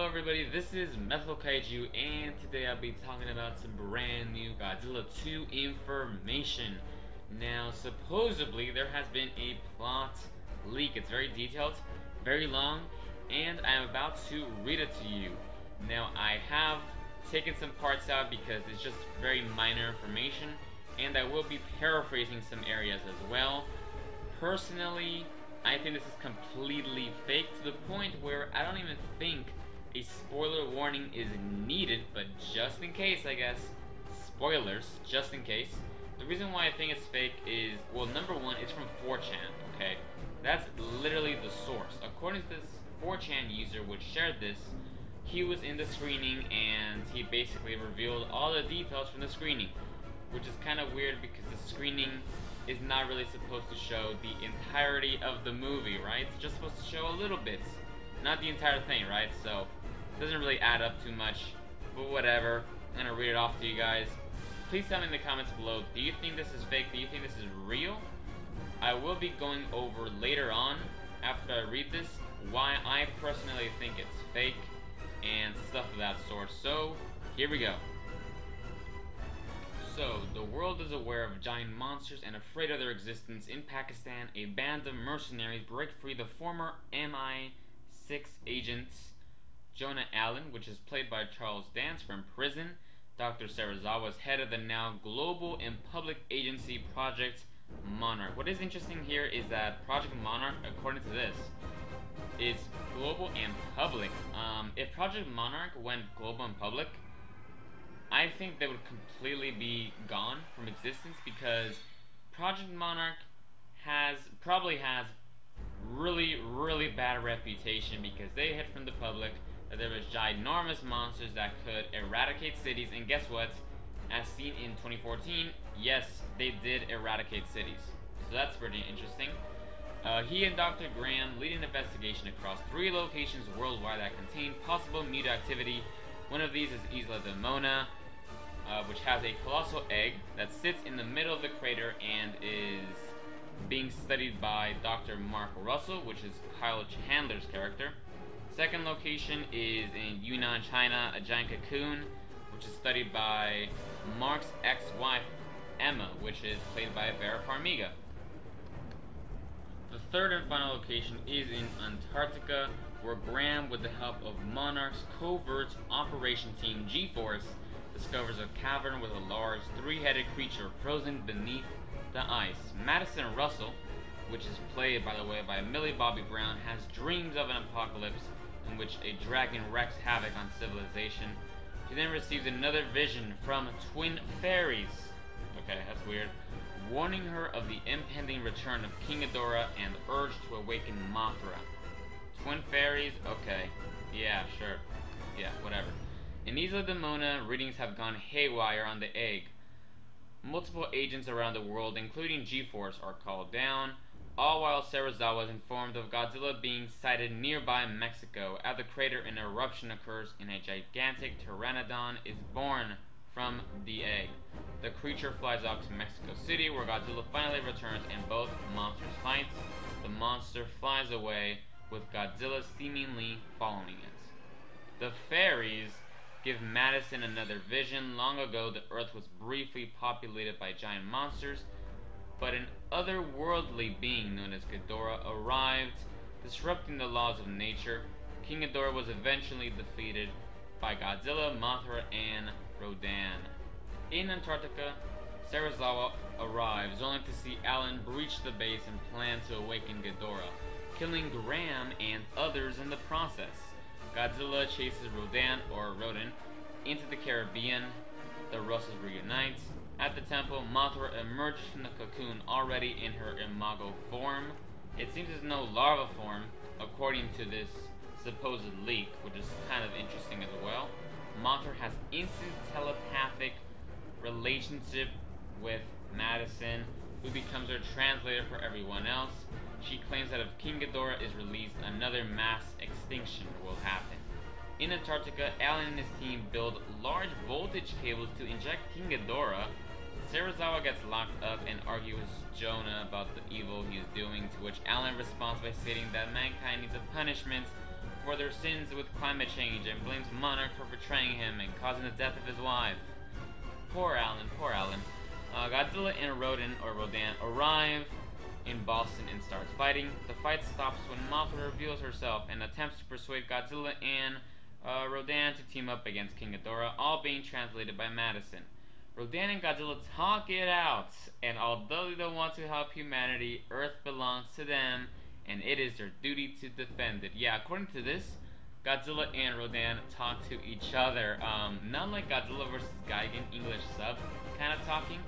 everybody, this is methlokaiju, and today I'll be talking about some brand new Godzilla 2 information. Now, supposedly, there has been a plot leak. It's very detailed, very long, and I am about to read it to you. Now, I have taken some parts out because it's just very minor information, and I will be paraphrasing some areas as well. Personally, I think this is completely fake to the point where I don't even think a spoiler warning is needed, but just in case, I guess, spoilers, just in case. The reason why I think it's fake is, well, number one, it's from 4chan, okay? That's literally the source. According to this 4chan user which shared this, he was in the screening and he basically revealed all the details from the screening, which is kind of weird because the screening is not really supposed to show the entirety of the movie, right? It's just supposed to show a little bit, not the entire thing, right? So, it doesn't really add up too much, but whatever. I'm gonna read it off to you guys. Please tell me in the comments below, do you think this is fake? Do you think this is real? I will be going over later on, after I read this, why I personally think it's fake, and stuff of that sort. So, here we go. So, the world is aware of giant monsters and afraid of their existence. In Pakistan, a band of mercenaries break free the former MI6 agent Jonah Allen, which is played by Charles Dance, from prison. Dr. Serizawa is head of the now global and public agency Project Monarch. What is interesting here is that Project Monarch, according to this, is global and public. If Project Monarch went global and public, I think they would completely be gone from existence, because Project Monarch probably has really bad reputation because they hid from the public that there was ginormous monsters that could eradicate cities, and guess what? As seen in 2014, yes, they did eradicate cities. So that's pretty interesting. He and Dr. Graham lead an investigation across 3 locations worldwide that contain possible mutant activity. One of these is Isla de Mona, which has a colossal egg that sits in the middle of the crater and is being studied by Dr. Mark Russell, which is Kyle Chandler's character. Second location is in Yunnan, China, a giant cocoon, which is studied by Mark's ex-wife, Emma, which is played by Vera Farmiga. The third and final location is in Antarctica, where Graham, with the help of Monarch's covert operation team G-Force, discovers a cavern with a large 3-headed creature frozen beneath the ice. Madison Russell, which is played, by the way, by Millie Bobby Brown, has dreams of an apocalypse in which a dragon wreaks havoc on civilization. She then receives another vision from twin fairies, okay, that's weird, warning her of the impending return of King Ghidorah and urge to awaken Mothra. Twin fairies? Okay. Yeah, sure. Yeah, whatever. In Isla de Mona, readings have gone haywire on the egg. Multiple agents around the world, including G-Force, are called down, all while Serizawa is informed of Godzilla being sighted nearby Mexico. At the crater, an eruption occurs and a gigantic pteranodon is born from the egg. The creature flies off to Mexico City, where Godzilla finally returns and both monsters fight. The monster flies away, with Godzilla seemingly following it. The fairies give Madison another vision. Long ago, the Earth was briefly populated by giant monsters, but an otherworldly being known as Ghidorah arrived, disrupting the laws of nature. King Ghidorah was eventually defeated by Godzilla, Mothra, and Rodan. In Antarctica, Serizawa arrives, only to see Allen breach the base and plan to awaken Ghidorah, killing Graham and others in the process. Godzilla chases Rodan into the Caribbean. The Russells reunite. At the temple, Mothra emerges from the cocoon already in her imago form. It seems it's no larva form, according to this supposed leak, which is kind of interesting as well. Mothra has instant telepathic relationship with Madison, who becomes her translator for everyone else. She claims that if King Ghidorah is released, another mass extinction will happen. In Antarctica, Allen and his team build large voltage cables to inject King Ghidorah. Serizawa gets locked up and argues with Jonah about the evil he is doing, to which Allen responds by stating that mankind needs a punishment for their sins with climate change and blames Monarch for betraying him and causing the death of his wife. Poor Alan, poor Alan. Godzilla and Rodan arrive in Boston and starts fighting. The fight stops when Mothra reveals herself and attempts to persuade Godzilla and Rodan to team up against King Ghidorah, all being translated by Madison. Rodan and Godzilla talk it out, and although they don't want to help humanity, Earth belongs to them, and it is their duty to defend it. Yeah, according to this, Godzilla and Rodan talk to each other. Not like Godzilla vs. Gigan English sub kind of talking,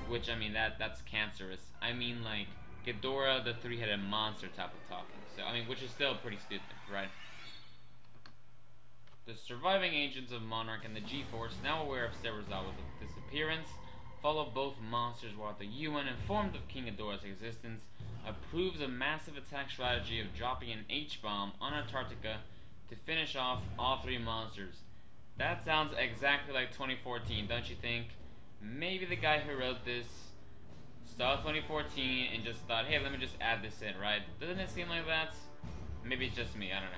which, I mean, that's cancerous. I mean, like, Ghidorah, the three-headed monster type of talking. So, I mean, which is still pretty stupid, right? The surviving agents of Monarch and the G-Force, now aware of Serizawa's disappearance, follow both monsters while the UN, informed of King Ghidorah's existence, approves a massive attack strategy of dropping an H-bomb on Antarctica to finish off all three monsters. That sounds exactly like 2014, don't you think? Maybe the guy who wrote this saw 2014 and just thought, hey, let me just add this in, right? Doesn't it seem like that? Maybe it's just me, I don't know.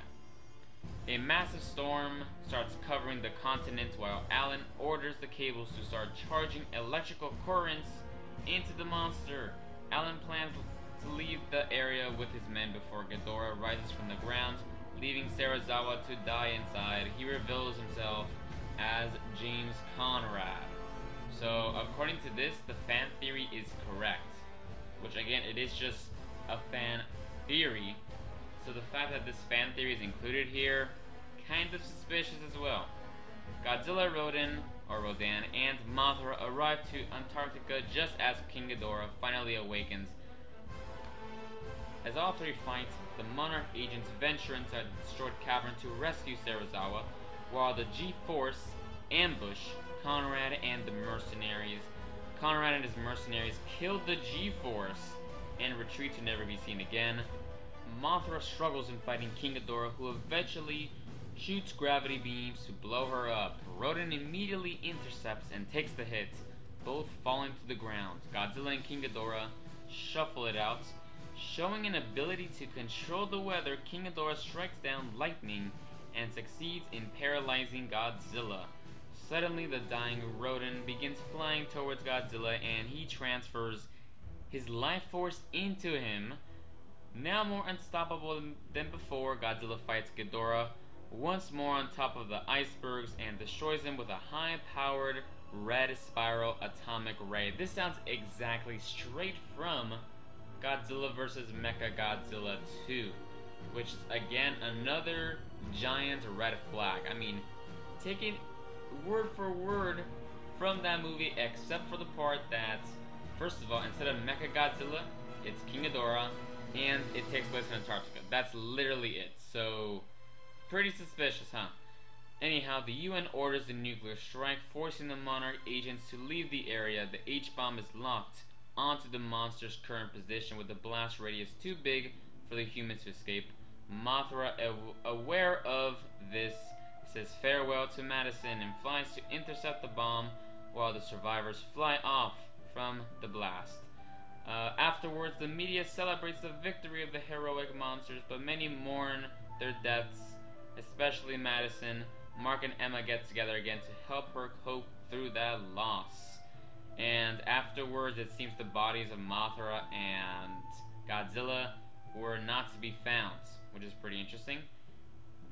A massive storm starts covering the continent while Alan orders the cables to start charging electrical currents into the monster. Alan plans to leave the area with his men before Ghidorah rises from the ground, leaving Serizawa to die inside. He reveals himself as James Conrad. So, according to this, the fan theory is correct. Which, again, it is just a fan theory. So the fact that this fan theory is included here, kind of suspicious as well. Godzilla, Rodan, and Mothra arrive to Antarctica just as King Ghidorah finally awakens. As all three fight, the Monarch agents venture inside the destroyed cavern to rescue Serizawa, while the G-Force ambush Conrad and the mercenaries. Conrad and his mercenaries kill the G-Force and retreat to never be seen again. Mothra struggles in fighting King Ghidorah, who eventually shoots gravity beams to blow her up. Rodan immediately intercepts and takes the hit, both falling to the ground. Godzilla and King Ghidorah shuffle it out. Showing an ability to control the weather, King Ghidorah strikes down lightning and succeeds in paralyzing Godzilla. Suddenly, the dying Rodan begins flying towards Godzilla, and he transfers his life force into him. Now more unstoppable than before, Godzilla fights Ghidorah once more on top of the icebergs and destroys him with a high-powered red spiral atomic ray. This sounds exactly straight from Godzilla vs. Mechagodzilla 2, which is again another giant red flag. I mean, take it word for word from that movie, except for the part that, first of all, instead of Mechagodzilla, it's King Ghidorah, and it takes place in Antarctica. That's literally it. So, pretty suspicious, huh? Anyhow, the UN orders a nuclear strike, forcing the Monarch agents to leave the area. The H-bomb is locked onto the monster's current position with the blast radius too big for the humans to escape. Mothra, aware of this, says farewell to Madison and flies to intercept the bomb while the survivors fly off from the blast. Afterwards, the media celebrates the victory of the heroic monsters, but many mourn their deaths, especially Madison. Mark and Emma get together again to help her cope through that loss. And afterwards, it seems the bodies of Mothra and Godzilla were not to be found, which is pretty interesting.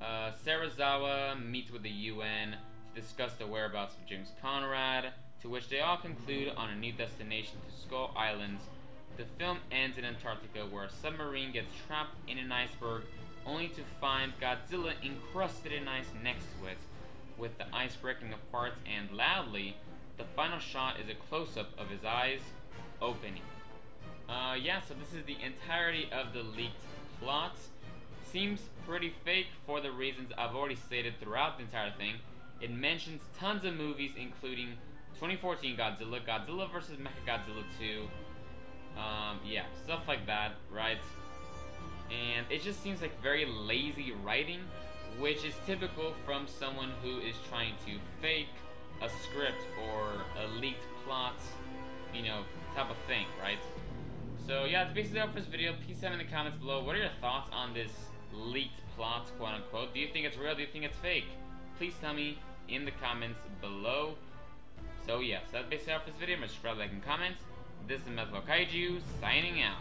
Serizawa meets with the UN to discuss the whereabouts of James Conrad, to which they all conclude on a new destination to Skull Island. The film ends in Antarctica, where a submarine gets trapped in an iceberg, only to find Godzilla encrusted in ice next to it, with the ice breaking apart, and loudly, the final shot is a close-up of his eyes opening. Yeah, so this is the entirety of the leaked plot. Seems pretty fake for the reasons I've already stated throughout the entire thing. It mentions tons of movies, including 2014 Godzilla, Godzilla vs. Mechagodzilla 2, yeah, stuff like that, right? And it just seems like very lazy writing, which is typical from someone who is trying to fake a script or a leaked plot, you know, type of thing, right? So yeah, that's basically all for this video. Please tell me in the comments below, what are your thoughts on this leaked plot, quote unquote. Do you think it's real? Do you think it's fake? Please tell me in the comments below. So yes, that's basically all for this video. Remember to subscribe, like, and comment. This is methlokaiju signing out.